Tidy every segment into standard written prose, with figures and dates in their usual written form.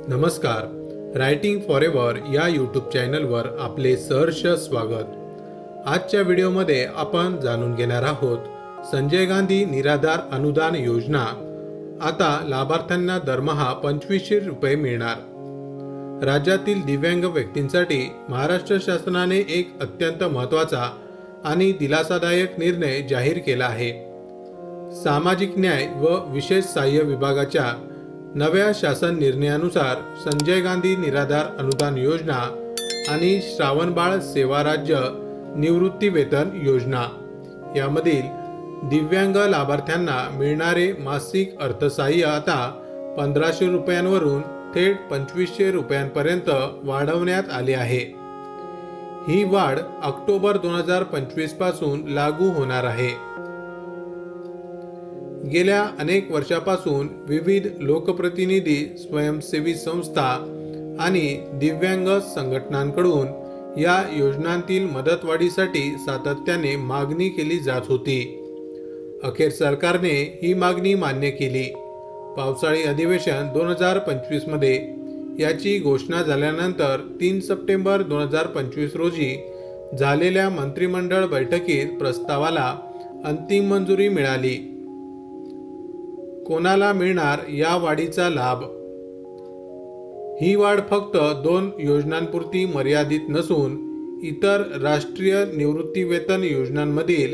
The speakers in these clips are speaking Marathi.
नमस्कार. रायटिंग फॉरेवर या यूट्यूब चॅनलवर आपले सहर्ष स्वागत. आजच्या व्हिडिओमध्ये आपण जाणून घेणार आहोत संजय गांधी निराधार अनुदान योजना. आता लाभार्थ्यांना दरमहा 2500 रुपये मिळणार. राज्यातील दिव्यांग व्यक्तींसाठी महाराष्ट्र शासनाने एक अत्यंत महत्त्वाचा आणि दिलासादायक निर्णय जाहीर केला आहे. सामाजिक न्याय व विशेष सहाय्य विभागाच्या नव्या शासन निर्णयानुसार संजय गांधी निराधार अनुदान योजना आणि श्रावणबाळ सेवा राज्य निवृत्ती वेतन योजना यामधील दिव्यांग लाभार्थ्यांना मिळणारे मासिक अर्थसहाय्य आता 1500 रुपयांवरून थेट 2500 रुपयांपर्यंत वाढवण्यात आले आहे. ही वाढ ऑक्टोबर 2025 पासून लागू होणार आहे. गेल्या अनेक वर्षापासून विविध लोकप्रतिनिधी, स्वयंसेवी संस्था आणि दिव्यांग संघटनांकडून या योजनांतील मदतवाढीसाठी सातत्याने मागणी केली जात होती. अखेर सरकारने ही मागणी मान्य केली. पावसाळी अधिवेशन 2025 मध्ये याची घोषणा झाल्यानंतर 3 सप्टेंबर 2025 रोजी झालेल्या मंत्रिमंडळ बैठकीत प्रस्तावाला अंतिम मंजुरी मिळाली. कोणाला मिळणार या वाढीचा लाभ? ही वाढ फक्त 2 योजनांपुरती मर्यादित नसून इतर राष्ट्रीय निवृत्ती वेतन योजनांमधील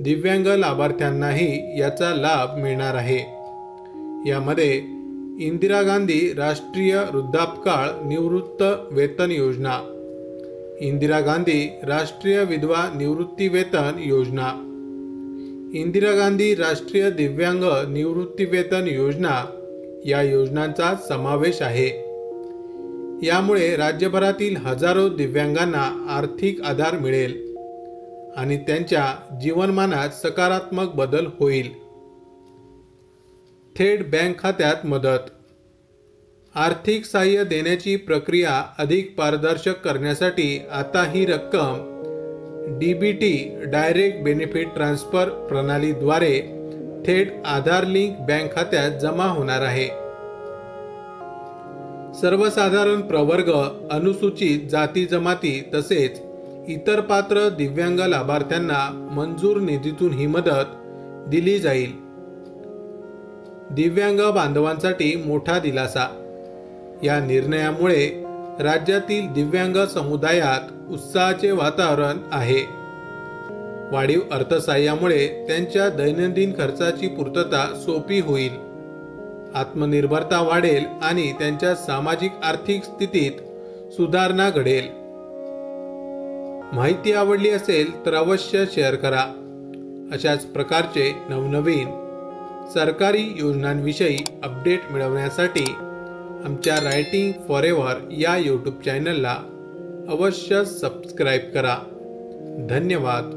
दिव्यांग लाभार्थ्यांनाही याचा लाभ मिळणार आहे. यामध्ये इंदिरा गांधी राष्ट्रीय वृद्धापकाळ निवृत्त वेतन योजना, इंदिरा गांधी राष्ट्रीय विधवा निवृत्ती वेतन योजना, इंदिरा गांधी राष्ट्रीय दिव्यांग निवृत्ती वेतन योजना या योजनांचा समावेश आहे. यामुळे राज्यभरातील हजारो दिव्यांगांना आर्थिक आधार मिळेल आणि त्यांच्या जीवनमानात सकारात्मक बदल होईल. थेट बँक खात्यात मदत. आर्थिक सहाय्य देण्याची प्रक्रिया अधिक पारदर्शक करण्यासाठी आता ही रक्कम डीबीटी डायरेक्ट बेनिफिट ट्रान्सफर प्रणालीद्वारे थेट आधार लिंक बँक खात्यात जमा होणार आहे. सर्वसाधारण प्रवर्ग, अनुसूचित जाती जमाती तसेच इतर पात्र दिव्यांग लाभार्थ्यांना मंजूर निधीतून ही मदत दिली जाईल. दिव्यांग बांधवांसाठी मोठा दिलासा. या निर्णयामुळे राज्यातील दिव्यांग समुदायात उत्साहाचे वातावरण आहे. वाढीव अर्थसहाय्यामुळे त्यांच्या दैनंदिन खर्चाची पूर्तता सोपी होईल, आत्मनिर्भरता वाढेल आणि त्यांच्या सामाजिक आर्थिक स्थितीत सुधारणा घडेल. माहिती आवडली असेल तर अवश्य शेअर करा. अशाच प्रकारचे नवनवीन सरकारी योजनांविषयी अपडेट मिळवण्यासाठी आमच्या रायटिंग फॉरेवर या यूट्यूब चॅनलला अवश्य सबस्क्राईब करा. धन्यवाद.